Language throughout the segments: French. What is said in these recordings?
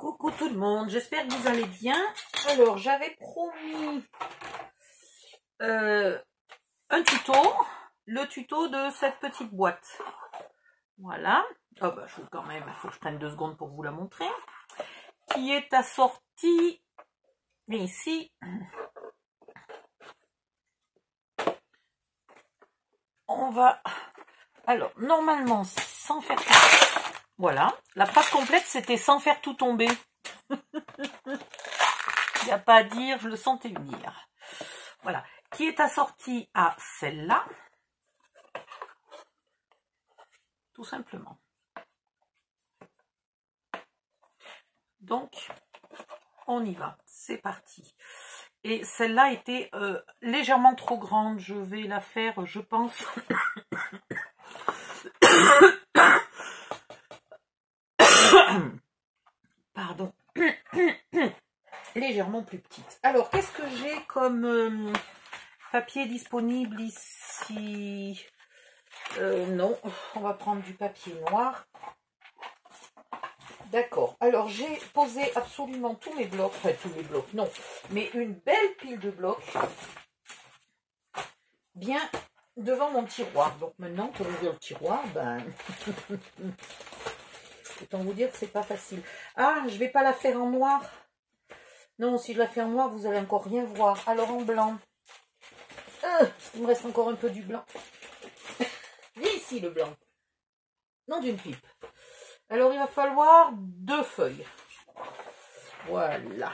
Coucou tout le monde, j'espère que vous allez bien. Alors, j'avais promis un tuto, le tuto de cette petite boîte. Voilà. Oh bah, il faut que je prenne 2 secondes pour vous la montrer. Qui est assortie ici. On va... Alors, normalement, sans faire tout... Voilà. La phrase complète, c'était sans faire tout tomber. Il n'y a pas à dire, je le sentais venir. Voilà. Qui est assortie à celle-là. Tout simplement. Donc, on y va. C'est parti. Et celle-là était légèrement trop grande. Je vais la faire, je pense... Pardon. Légèrement plus petite. Alors, qu'est-ce que j'ai comme papier disponible ici? Non, on va prendre du papier noir. D'accord. Alors, j'ai posé absolument tous mes blocs. Enfin, tous mes blocs, non. Mais une belle pile de blocs. Bien devant mon tiroir. Donc, maintenant, pour ouvrir le tiroir, ben... Autant vous dire que c'est pas facile. Ah, je vais pas la faire en noir. Non, si je la fais en noir, vous allez encore rien voir. Alors, en blanc. Il me reste encore un peu du blanc. Ici, le blanc. Non, d'une pipe. Alors, il va falloir 2 feuilles. Voilà.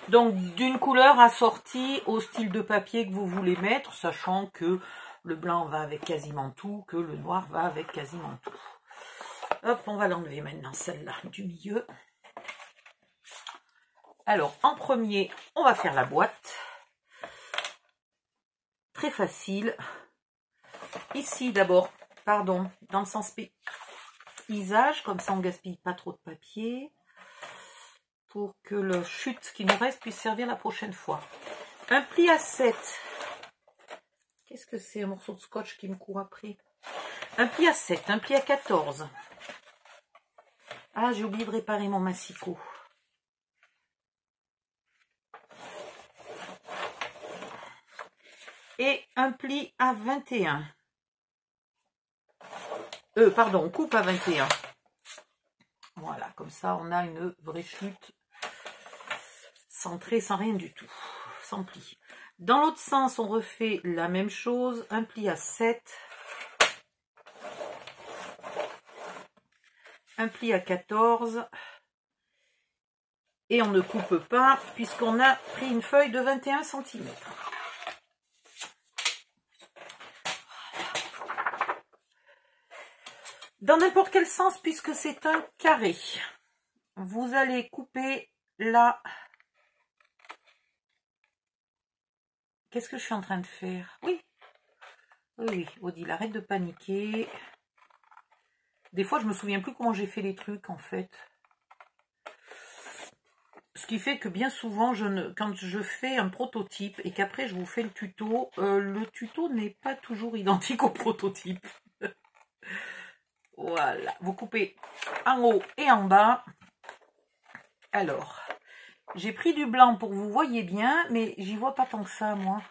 Donc, d'une couleur assortie au style de papier que vous voulez mettre, sachant que le blanc va avec quasiment tout, que le noir va avec quasiment tout. Hop, on va l'enlever maintenant, celle-là, du milieu. Alors, en premier, on va faire la boîte. Très facile. Ici, d'abord, pardon, dans le sens paysage, comme ça on ne gaspille pas trop de papier, pour que le chute qui nous reste puisse servir la prochaine fois. Un pli à 7. Qu'est-ce que c'est, un morceau de scotch qui me court après? Un pli à 7, un pli à 14. Ah, j'ai oublié de réparer mon massicot. Et un pli à 21. Pardon, coupe à 21. Voilà, comme ça on a une vraie chute sans trait, sans rien du tout, sans pli. Dans l'autre sens, on refait la même chose, un pli à 7, un pli à 14, et on ne coupe pas puisqu'on a pris une feuille de 21 cm. Dans n'importe quel sens, puisque c'est un carré, vous allez couper là. Qu'est-ce que je suis en train de faire? Oui, Odile, arrête de paniquer. Des fois, je me souviens plus comment j'ai fait les trucs, en fait. Ce qui fait que bien souvent, quand je fais un prototype et qu'après, je vous fais le tuto n'est pas toujours identique au prototype. Voilà, vous coupez en haut et en bas. Alors, j'ai pris du blanc pour que vous voyez bien, mais j'y vois pas tant que ça, moi.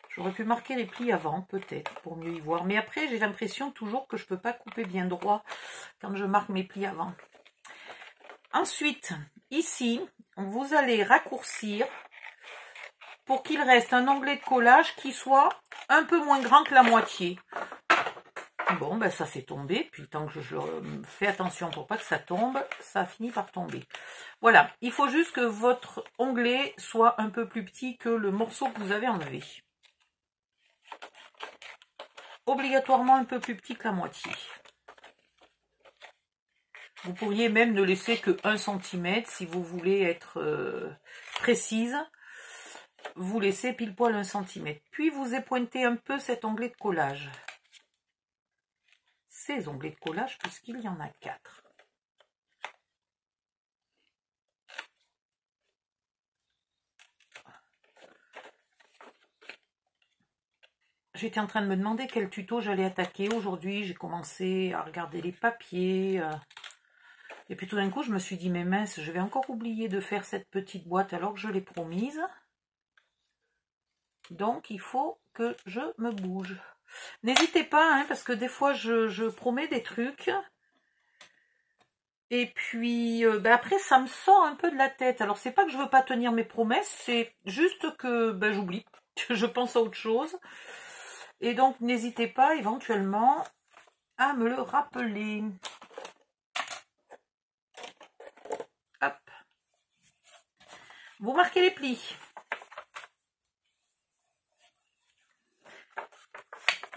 J'aurais pu marquer les plis avant, peut-être, pour mieux y voir. Mais après, j'ai l'impression toujours que je ne peux pas couper bien droit quand je marque mes plis avant. Ensuite, ici, vous allez raccourcir pour qu'il reste un onglet de collage qui soit un peu moins grand que la moitié. Bon, ben ça s'est tombé. Puis tant que je fais attention pour pas que ça tombe, ça finit par tomber. Voilà, il faut juste que votre onglet soit un peu plus petit que le morceau que vous avez enlevé. Obligatoirement un peu plus petit que la moitié. Vous pourriez même ne laisser que 1 cm si vous voulez être précise. Vous laissez pile poil 1 cm. Puis vous épointez un peu cet onglet de collage. Ces onglets de collage, puisqu'il y en a 4. j'étais en train de me demander quel tuto j'allais attaquer. Aujourd'hui, j'ai commencé à regarder les papiers. Et puis tout d'un coup, je me suis dit, mais mince, je vais encore oublier de faire cette petite boîte alors que je l'ai promise. Donc, il faut que je me bouge. N'hésitez pas, hein, parce que des fois, je promets des trucs. Et puis, après, ça me sort un peu de la tête. Alors, c'est pas que je veux pas tenir mes promesses, c'est juste que j'oublie. Je pense à autre chose. Et donc, n'hésitez pas éventuellement à me le rappeler. Hop. Vous marquez les plis.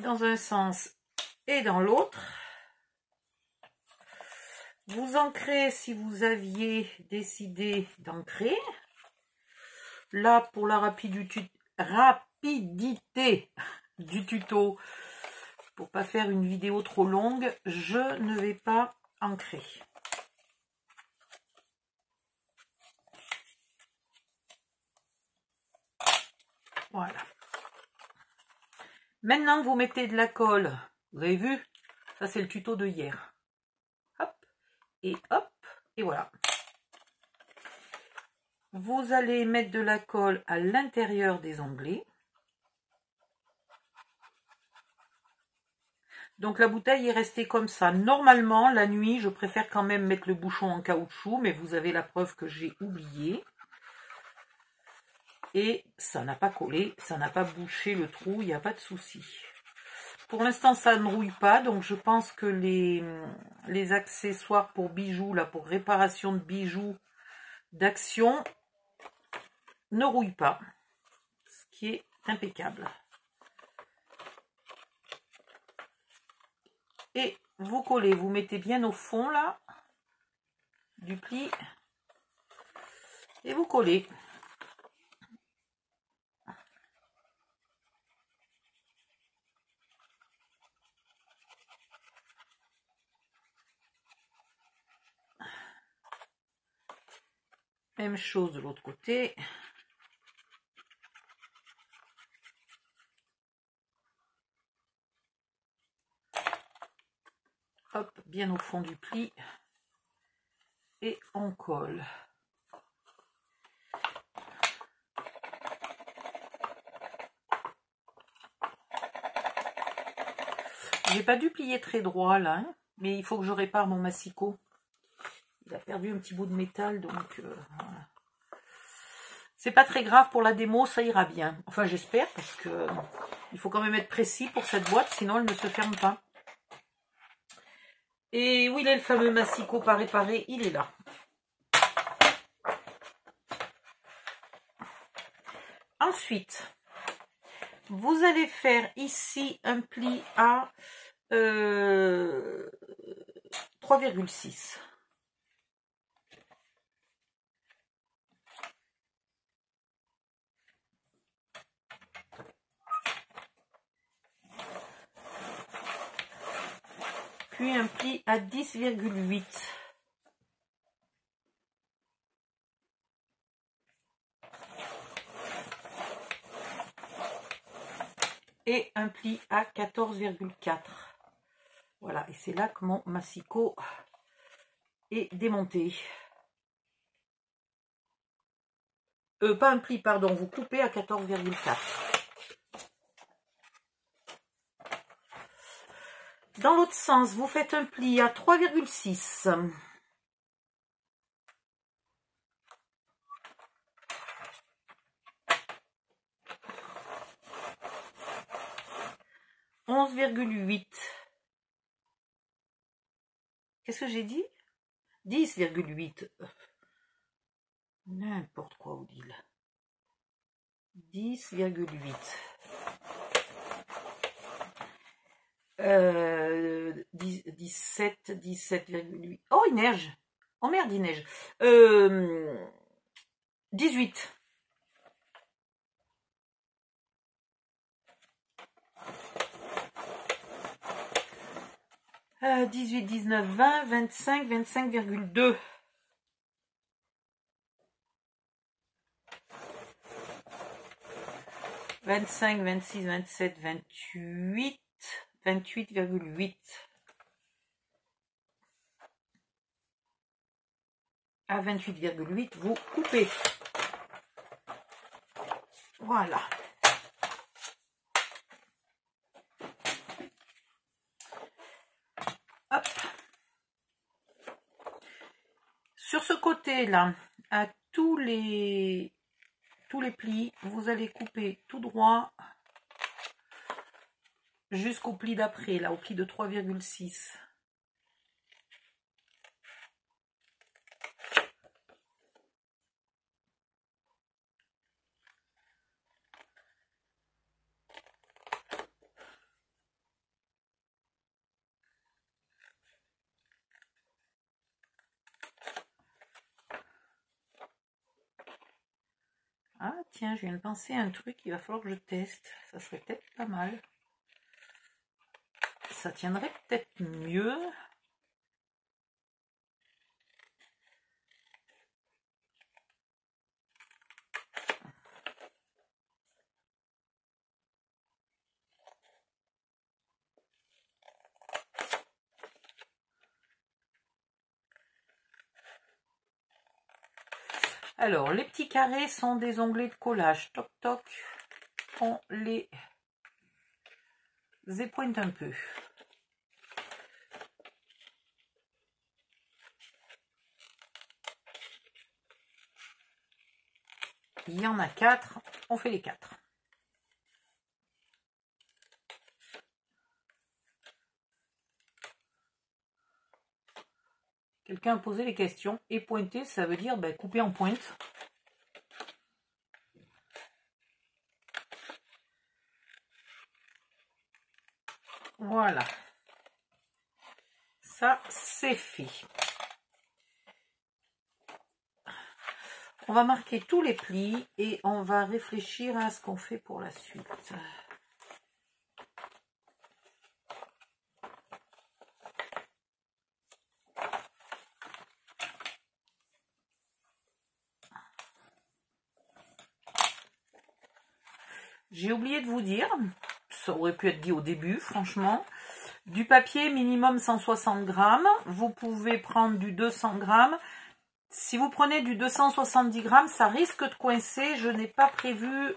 Dans un sens et dans l'autre. Vous ancrez si vous aviez décidé d'ancrer. Là, pour la rapidité du tuto, pour pas faire une vidéo trop longue, je ne vais pas ancrer. Voilà. Maintenant, vous mettez de la colle. Vous avez vu? Ça, c'est le tuto de hier. Hop, et voilà. Vous allez mettre de la colle à l'intérieur des onglets. Donc la bouteille est restée comme ça. Normalement, la nuit, je préfère quand même mettre le bouchon en caoutchouc, mais vous avez la preuve que j'ai oublié. Et ça n'a pas collé, ça n'a pas bouché le trou, il n'y a pas de souci. Pour l'instant, ça ne rouille pas, donc je pense que les accessoires pour bijoux, là, pour réparation de bijoux d'Action, ne rouillent pas, ce qui est impeccable. Et vous collez, vous mettez bien au fond, là, du pli, et vous collez. Même chose de l'autre côté. Hop, bien au fond du pli. Et on colle. J'ai pas dû plier très droit là, hein, mais il faut que je répare mon massicot. Il a perdu un petit bout de métal, donc voilà. C'est pas très grave pour la démo, ça ira bien. Enfin, j'espère, parce que il faut quand même être précis pour cette boîte, sinon elle ne se ferme pas. Et où il est le fameux massicot pas réparé? Il est là. Ensuite, vous allez faire ici un pli à 3,6. Puis un pli à 10,8. Et un pli à 14,4. Voilà, et c'est là que mon massicot est démonté. Pas un pli, pardon, vous coupez à 14,4. Dans l'autre sens, vous faites un pli à 3,6. « 11,8. » Qu'est-ce que j'ai dit? 10,8. N'importe quoi, Odile. 10,8. 17, 17,8. Oh, il neige. Oh merde, il neige. 18. « 18, 19, 20, 25, 25,2. 25, 26, 27, 28, 28,8. À 28,8, vous coupez. Voilà. Hop. Sur ce côté-là, à tous les plis, vous allez couper tout droit jusqu'au pli d'après, là, au pli de 3,6. Ah tiens, je viens de penser à un truc, il va falloir que je teste. Ça serait peut-être pas mal. Ça tiendrait peut-être mieux. Alors, les petits carrés sont des onglets de collage. Toc toc. On les épointe un peu. Il y en a 4. On fait les 4. Quelqu'un a posé les questions. Et pointer, ça veut dire couper en pointe. Voilà. Ça, c'est fait. On va marquer tous les plis et on va réfléchir à ce qu'on fait pour la suite. J'ai oublié de vous dire, ça aurait pu être dit au début, franchement, du papier minimum 160 grammes. Vous pouvez prendre du 200 grammes. Si vous prenez du 270 grammes, ça risque de coincer. Je n'ai pas prévu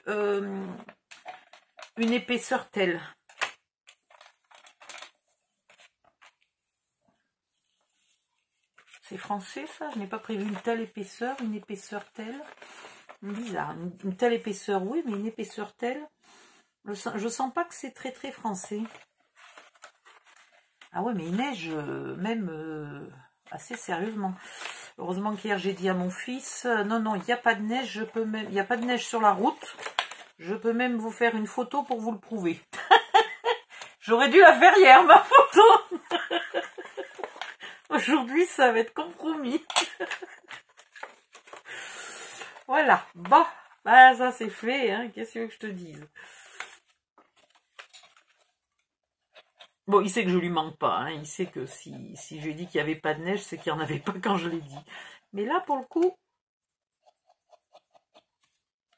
une épaisseur telle. C'est français ça? Je n'ai pas prévu une telle épaisseur, une épaisseur telle. Bizarre, une telle épaisseur, oui, mais une épaisseur telle. Je sens pas que c'est très très français. Ah ouais, mais il neige même assez sérieusement. Heureusement qu'hier j'ai dit à mon fils, non, non, il n'y a pas de neige, il n'y a pas de neige sur la route. Je peux même vous faire une photo pour vous le prouver. J'aurais dû la faire hier, ma photo. Aujourd'hui, ça va être compromis. Voilà, bon, bah, ça c'est fait, hein. Qu'est-ce que tu veux que je te dise? Bon, il sait que je lui manque pas, hein. Il sait que si je lui ai dit qu'il n'y avait pas de neige, c'est qu'il n'y en avait pas quand je l'ai dit. Mais là, pour le coup,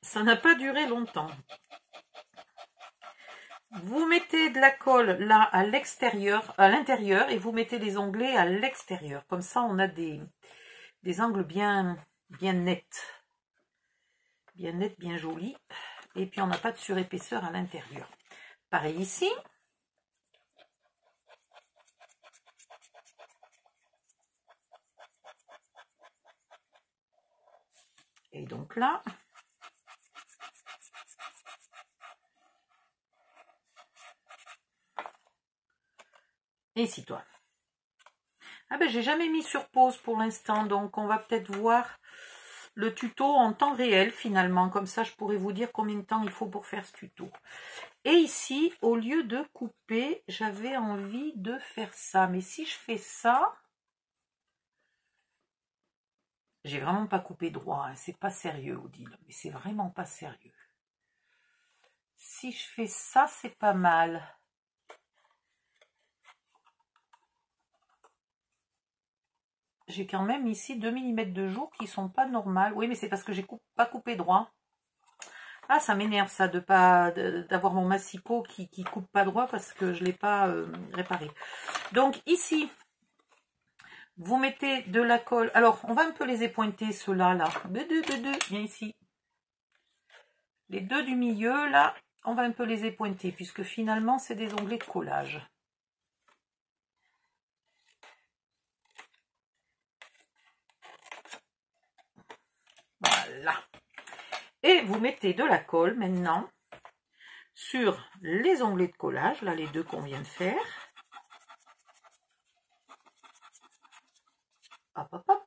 ça n'a pas duré longtemps. Vous mettez de la colle là à l'extérieur, à l'intérieur, et vous mettez les onglets à l'extérieur. Comme ça, on a des angles bien nets. Bien nets, bien jolis. Et puis, on n'a pas de surépaisseur à l'intérieur. Pareil ici. Et donc là, et ici toi. Ah ben j'ai jamais mis sur pause pour l'instant, donc on va peut-être voir le tuto en temps réel finalement. Comme ça je pourrais vous dire combien de temps il faut pour faire ce tuto. Et ici, au lieu de couper, j'avais envie de faire ça. Mais si je fais ça, j'ai vraiment pas coupé droit, hein. C'est pas sérieux, Odile, mais c'est vraiment pas sérieux. Si je fais ça, c'est pas mal. J'ai quand même ici 2 mm de jour qui sont pas normales. Oui, mais c'est parce que j'ai pas coupé droit. Ah, ça m'énerve ça de pas d'avoir mon massicot qui coupe pas droit parce que je l'ai pas réparé. Donc ici, vous mettez de la colle. Alors, on va un peu les épointer ceux-là, là. Viens ici. Les deux du milieu, là, on va un peu les épointer puisque finalement, c'est des onglets de collage. Voilà. Et vous mettez de la colle maintenant sur les onglets de collage, là les deux qu'on vient de faire. Hop, hop, hop.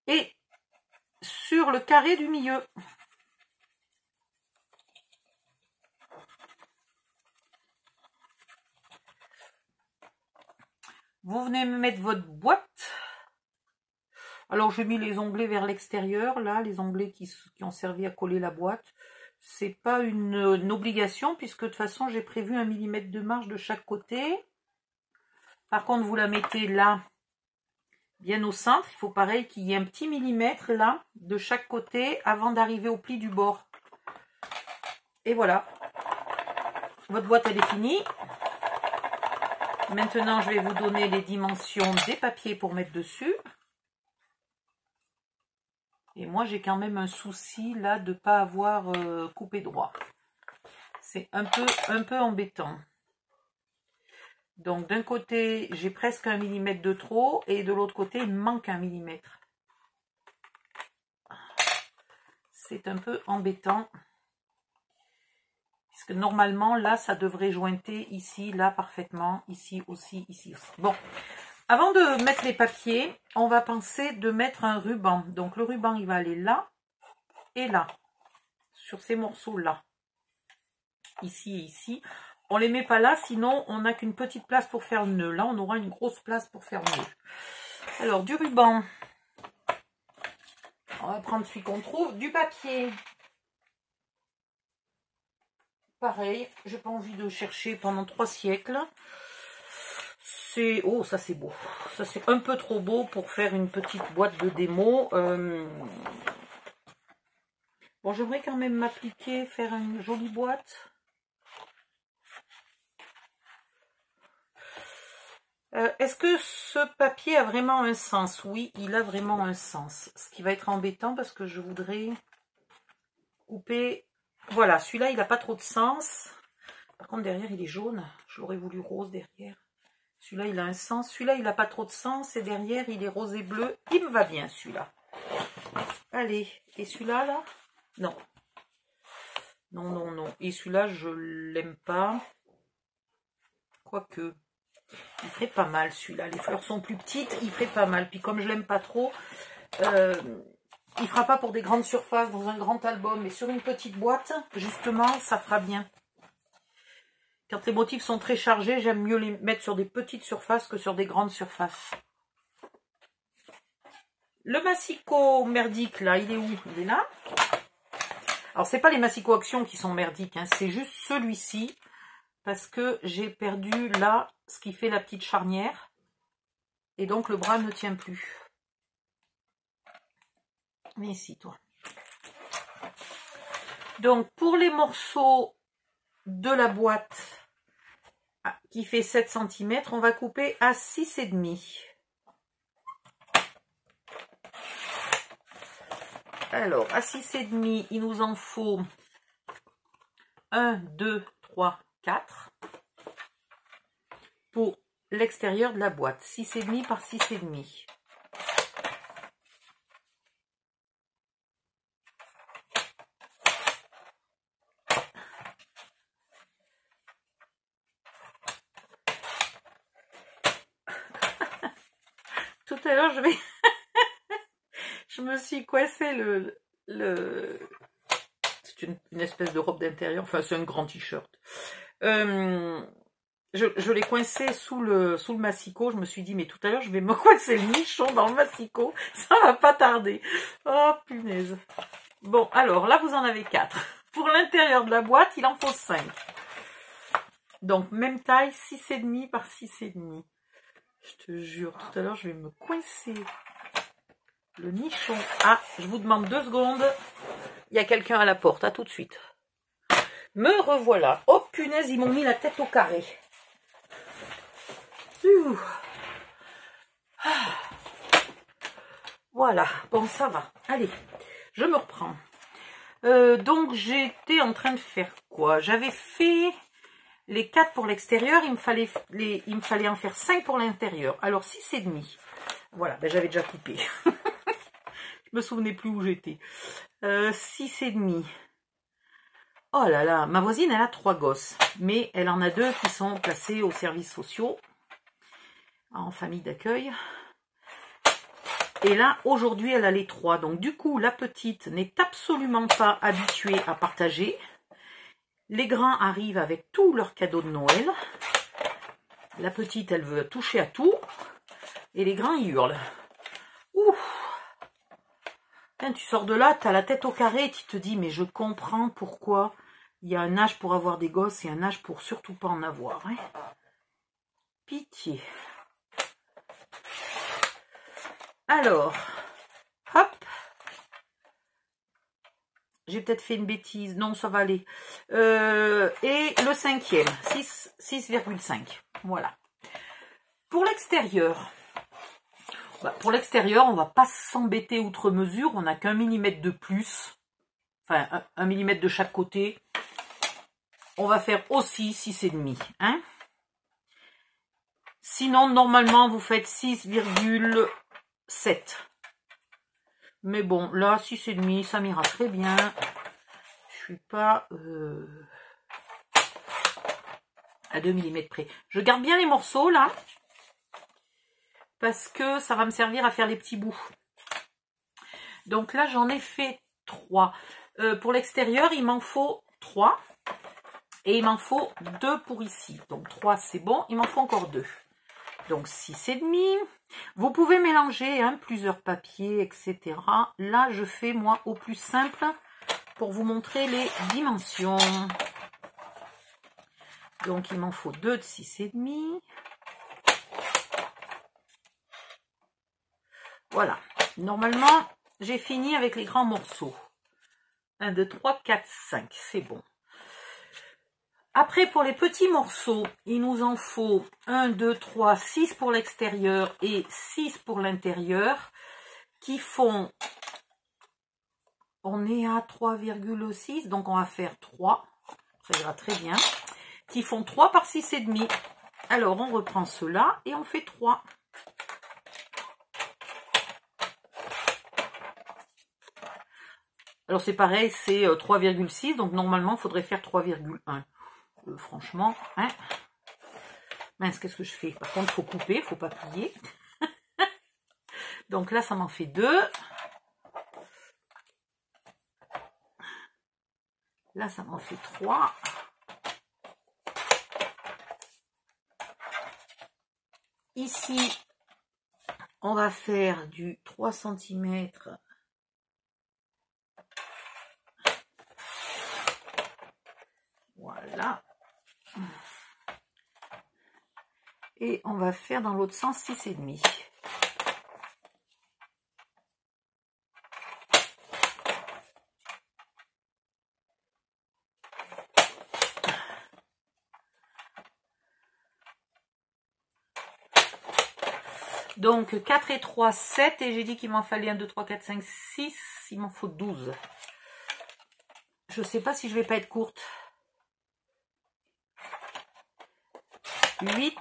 Et sur le carré du milieu. Vous venez me mettre votre boîte. Alors, j'ai mis les onglets vers l'extérieur, là, les onglets qui ont servi à coller la boîte. C'est pas une obligation, puisque de toute façon, j'ai prévu 1 mm de marge de chaque côté. Par contre, vous la mettez là, bien au centre. Il faut pareil qu'il y ait un petit millimètre, là, de chaque côté, avant d'arriver au pli du bord. Et voilà. Votre boîte, elle est finie. Maintenant, je vais vous donner les dimensions des papiers pour mettre dessus. Et moi, j'ai quand même un souci là de ne pas avoir coupé droit. C'est un peu embêtant. Donc, d'un côté, j'ai presque 1 mm de trop et de l'autre côté, il me manque 1 mm. C'est un peu embêtant. Puisque normalement, là, ça devrait jointer ici, là, parfaitement. Ici aussi, ici aussi. Bon. Avant de mettre les papiers, on va penser de mettre un ruban. Donc le ruban, il va aller là et là, sur ces morceaux-là. Ici et ici. On ne les met pas là, sinon on n'a qu'une petite place pour faire le nœud. Là, on aura une grosse place pour faire le nœud. Alors, du ruban, on va prendre celui qu'on trouve. Du papier, pareil, j'ai pas envie de chercher pendant 3 siècles. Oh, ça c'est beau. Ça c'est un peu trop beau pour faire une petite boîte de démo. Bon, j'aimerais quand même m'appliquer, faire une jolie boîte. Est-ce que ce papier a vraiment un sens? Oui, il a vraiment un sens. Ce qui va être embêtant parce que je voudrais couper... Voilà, celui-là, il n'a pas trop de sens. Par contre, derrière, il est jaune. Je l'aurais voulu rose derrière. Celui-là, il a un sens. Celui-là, il n'a pas trop de sens. Et derrière, il est rose et bleu. Il me va bien, celui-là. Allez. Et celui-là, là? Non. Non, non, non. Et celui-là, je l'aime pas. Quoique, il ferait pas mal, celui-là. Les fleurs sont plus petites. Il ferait pas mal. Puis comme je l'aime pas trop, il fera pas pour des grandes surfaces dans un grand album. Mais sur une petite boîte, justement, ça fera bien. Quand les motifs sont très chargés, j'aime mieux les mettre sur des petites surfaces que sur des grandes surfaces. Le massicot merdique, là, il est où? Il est là. Alors, c'est pas les massicots Action qui sont merdiques, hein, c'est juste celui-ci. Parce que j'ai perdu là, ce qui fait la petite charnière. Et donc, le bras ne tient plus. Mais ici, toi. Donc, pour les morceaux de la boîte qui fait 7 cm, on va couper à 6,5. Alors, à 6,5, il nous en faut 1, 2, 3, 4 pour l'extérieur de la boîte. 6,5 par 6,5. Tout à l'heure, je me suis coincé c'est une espèce de robe d'intérieur, enfin c'est un grand t-shirt. Je l'ai coincé sous le massicot. Je me suis dit, mais tout à l'heure, je vais me coincer le nichon dans le massicot. Ça va pas tarder. Oh, punaise. Bon, alors, là, vous en avez 4. Pour l'intérieur de la boîte, il en faut 5. Donc, même taille, 6,5 par 6,5. Je te jure, tout à l'heure, je vais me coincer le nichon. Ah, je vous demande 2 secondes. Il y a quelqu'un à la porte. À tout de suite. Me revoilà. Oh punaise, ils m'ont mis la tête au carré. Voilà, bon ça va. Allez, je me reprends. Donc j'étais en train de faire quoi? J'avais fait les 4 pour l'extérieur, il me fallait en faire 5 pour l'intérieur. Alors 6,5. Voilà, ben, j'avais déjà coupé. Je me souvenais plus où j'étais. 6,5. Oh là là, ma voisine elle a 3 gosses, mais elle en a 2 qui sont placés aux services sociaux, en famille d'accueil. Et là, aujourd'hui, elle a les 3. Donc, du coup, la petite n'est absolument pas habituée à partager. Les grands arrivent avec tous leurs cadeaux de Noël. La petite, elle veut toucher à tout. Et les grands, ils hurlent. Ouf! Quand tu sors de là, tu as la tête au carré et tu te dis, mais je comprends pourquoi il y a un âge pour avoir des gosses et un âge pour surtout pas en avoir. Hein. Pitié. Alors, hop, j'ai peut-être fait une bêtise, non ça va aller. Et le 5e, 6,5, voilà. Pour l'extérieur, on ne va pas s'embêter outre mesure, on n'a qu'un millimètre de plus, enfin 1 millimètre de chaque côté. On va faire aussi 6,5, hein. Sinon, normalement, vous faites 6,7. Mais bon, là, 6,5, ça m'ira très bien. Je suis pas à 2 mm près. Je garde bien les morceaux, là. Parce que ça va me servir à faire les petits bouts. Donc là, j'en ai fait 3. Pour l'extérieur, il m'en faut 3. Et il m'en faut 2 pour ici. Donc 3, c'est bon. Il m'en faut encore 2. Donc 6,5. Vous pouvez mélanger hein, plusieurs papiers, etc. Là, je fais moi au plus simple pour vous montrer les dimensions. Donc il m'en faut 2 de 6,5. Voilà. Normalement, j'ai fini avec les grands morceaux. 1, 2, 3, 4, 5. C'est bon. Après, pour les petits morceaux, il nous en faut 1, 2, 3, 6 pour l'extérieur et 6 pour l'intérieur, qui font, on est à 3,6, donc on va faire 3, ça ira très bien, qui font 3 par 6,5. Alors, on reprend cela et on fait 3. Alors, c'est pareil, c'est 3,6, donc normalement, il faudrait faire 3,1. Franchement, hein. Mince, qu'est-ce que je fais? Par contre, il faut couper, il ne faut pas plier. Donc là, ça m'en fait 2. Là, ça m'en fait 3. Ici, on va faire du 3 cm. Voilà. Et on va faire dans l'autre sens 6,5. Donc 4 et 3, 7. Et j'ai dit qu'il m'en fallait 1, 2, 3, 4, 5, 6. Il m'en faut 12. Je ne sais pas si je vais pas être courte. 8.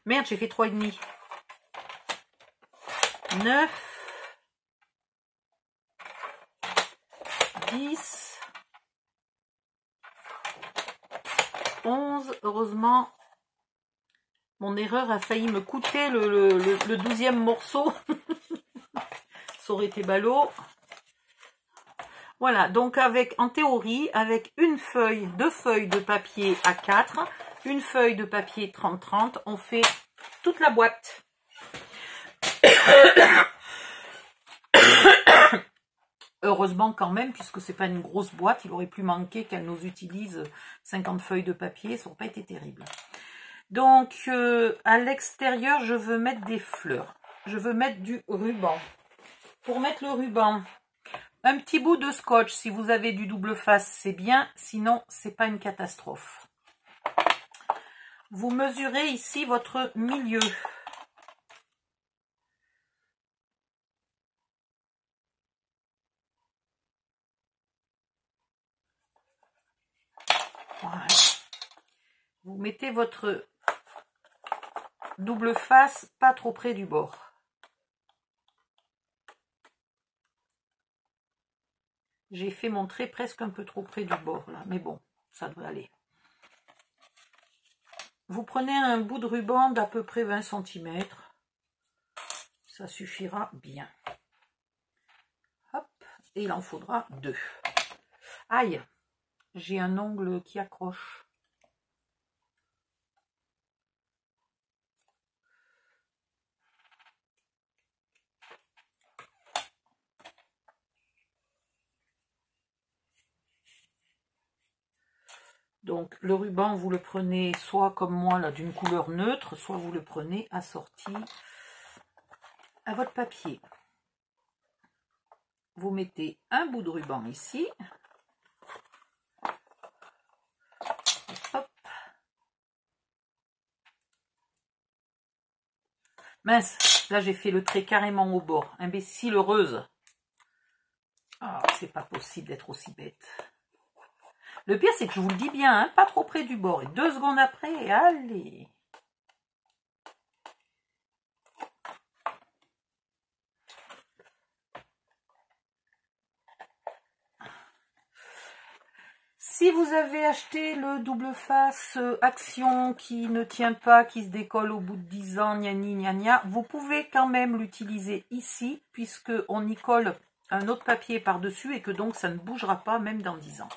Merde, j'ai fait 3,5. 9. 10. 11. Heureusement, mon erreur a failli me coûter le 12e morceau. Ça aurait été ballot. Voilà, donc en théorie, avec une feuille, 2 feuilles de papier A4, une feuille de papier 30-30, on fait toute la boîte. Heureusement quand même, puisque c'est pas une grosse boîte, il aurait pu manquer qu'elle nous utilise 50 feuilles de papier, ça n'aurait pas été terrible. Donc, à l'extérieur, je veux mettre des fleurs. Je veux mettre du ruban. Pour mettre le ruban, un petit bout de scotch. Si vous avez du double face, c'est bien. Sinon, c'est pas une catastrophe. Vous mesurez ici votre milieu. Voilà. Vous mettez votre double face pas trop près du bord. J'ai fait mon trait presque un peu trop près du bord là, mais bon, ça devrait aller. Vous prenez un bout de ruban d'à peu près 20 cm. Ça suffira bien. Hop, et il en faudra 2. Aïe, j'ai un ongle qui accroche. Donc le ruban, vous le prenez soit comme moi, là, d'une couleur neutre, soit vous le prenez assorti à votre papier. Vous mettez un bout de ruban ici. Hop. Mince, là j'ai fait le trait carrément au bord. Imbécile heureuse. Ah, c'est pas possible d'être aussi bête. Le pire, c'est que je vous le dis bien, hein, pas trop près du bord. Et 2 secondes après, allez. Si vous avez acheté le double face Action qui ne tient pas, qui se décolle au bout de 10 ans, gna gna, vous pouvez quand même l'utiliser ici, puisque on y colle un autre papier par-dessus et que donc ça ne bougera pas même dans 10 ans.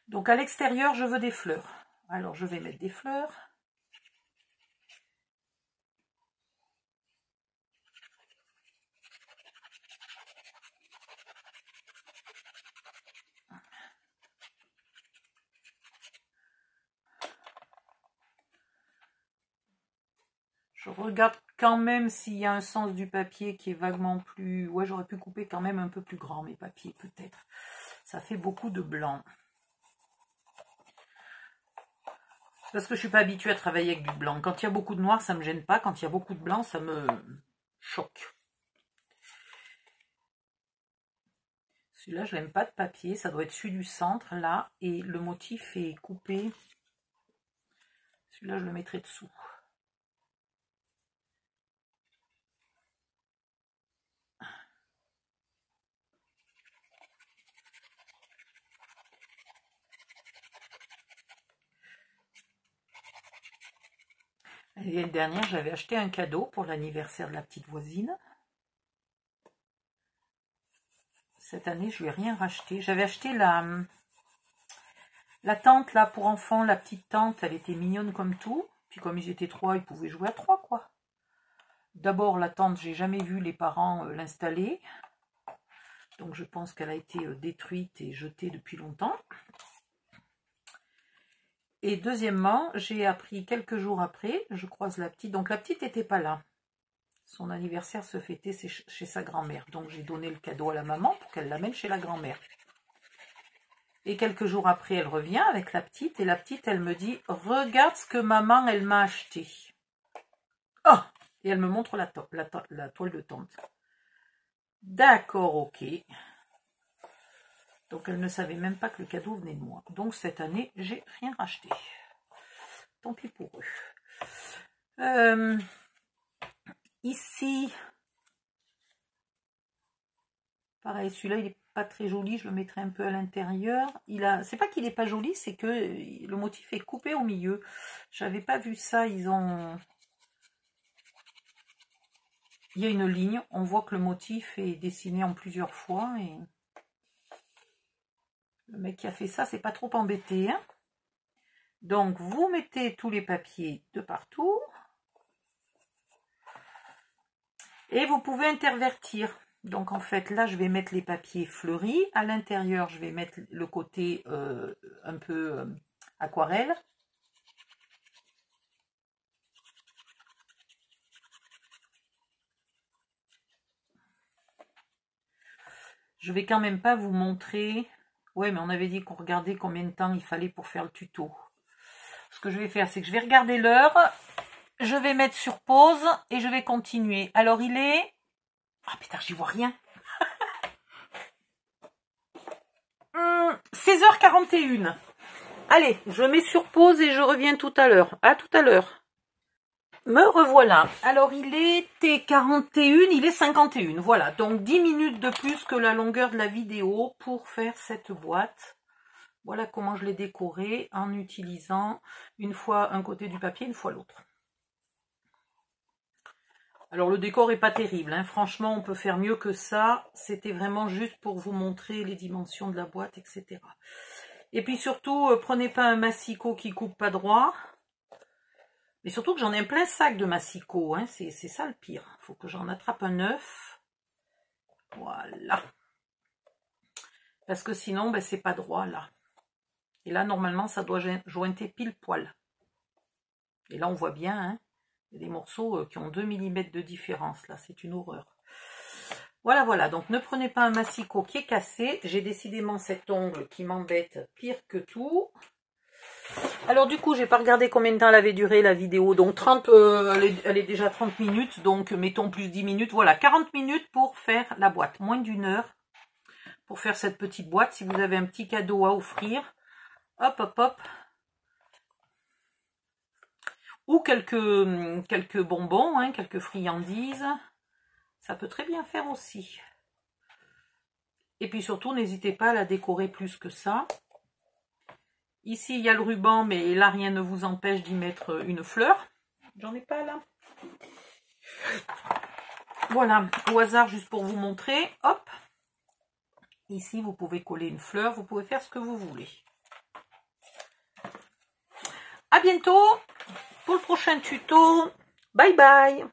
Donc à l'extérieur, je veux des fleurs. Alors je vais mettre des fleurs. Je regarde quand même s'il y a un sens du papier qui est vaguement plus... Ouais, j'aurais pu couper quand même un peu plus grand mes papiers peut-être. Ça fait beaucoup de blanc. Parce que je suis pas habituée à travailler avec du blanc. Quand il y a beaucoup de noir, ça me gêne pas. Quand il y a beaucoup de blanc, ça me choque. Celui-là, je n'aime pas de papier. Ça doit être celui du centre, là. Et le motif est coupé. Celui-là, je le mettrai dessous. L'année dernière, j'avais acheté un cadeau pour l'anniversaire de la petite voisine. Cette année, je lui ai rien racheté. J'avais acheté la tente là pour enfants, la petite tente, elle était mignonne comme tout. Puis comme ils étaient 3, ils pouvaient jouer à 3 quoi. D'abord la tente, j'ai jamais vu les parents l'installer. Donc je pense qu'elle a été détruite et jetée depuis longtemps. Et deuxièmement, j'ai appris quelques jours après, je croise la petite. Donc la petite n'était pas là. Son anniversaire se fêtait chez sa grand-mère. Donc j'ai donné le cadeau à la maman pour qu'elle l'amène chez la grand-mère. Et quelques jours après, elle revient avec la petite. Et la petite, elle me dit, regarde ce que maman, elle m'a acheté. Oh! Et elle me montre la toile de tente. D'accord, ok. Donc elle ne savait même pas que le cadeau venait de moi. Donc cette année, j'ai rien racheté. Tant pis pour eux. Ici, pareil, celui-là, il n'est pas très joli. Je le mettrai un peu à l'intérieur. C'est pas qu'il n'est pas joli, c'est que le motif est coupé au milieu. J'avais pas vu ça. Il y a une ligne. On voit que le motif est dessiné en plusieurs fois. Et le mec qui a fait ça, c'est pas trop embêté. Hein. Donc, vous mettez tous les papiers de partout. Et vous pouvez intervertir. Donc, en fait, là, je vais mettre les papiers fleuris. À l'intérieur, je vais mettre le côté un peu aquarelle. Je vais quand même pas vous montrer. Ouais, mais on avait dit qu'on regardait combien de temps il fallait pour faire le tuto. Ce que je vais faire, c'est que je vais regarder l'heure. Je vais mettre sur pause et je vais continuer. Alors, il est... Ah putain, j'y vois rien. 16h41. Allez, je mets sur pause et je reviens tout à l'heure. À tout à l'heure. Me revoilà. Alors, il était 41, il est 51. Voilà, donc 10 minutes de plus que la longueur de la vidéo pour faire cette boîte. Voilà comment je l'ai décorée en utilisant une fois un côté du papier, une fois l'autre. Alors, le décor est pas terrible, hein. Franchement, on peut faire mieux que ça. C'était vraiment juste pour vous montrer les dimensions de la boîte, etc. Et puis surtout, prenez pas un massicot qui coupe pas droit. Mais surtout que j'en ai un plein sac de massicot, hein. C'est ça le pire. Il faut que j'en attrape un neuf. Voilà. Parce que sinon, ben, c'est pas droit là. Et là, normalement, ça doit jointer pile poil. Et là, on voit bien, hein. Il y a des morceaux qui ont 2 mm de différence, là, c'est une horreur. Voilà, voilà, donc ne prenez pas un massicot qui est cassé. J'ai décidément cet ongle qui m'embête pire que tout. Alors du coup, j'ai pas regardé combien de temps elle avait duré la vidéo. Donc 30, elle est déjà 30 minutes, donc mettons plus 10 minutes. Voilà, 40 minutes pour faire la boîte, moins d'une heure pour faire cette petite boîte. Si vous avez un petit cadeau à offrir, hop, hop, hop. Ou quelques bonbons, hein, quelques friandises. Ça peut très bien faire aussi. Et puis surtout, n'hésitez pas à la décorer plus que ça. Ici, il y a le ruban, mais là, rien ne vous empêche d'y mettre une fleur. J'en ai pas là. Voilà, au hasard, juste pour vous montrer. Hop. Ici, vous pouvez coller une fleur. Vous pouvez faire ce que vous voulez. À bientôt pour le prochain tuto. Bye bye.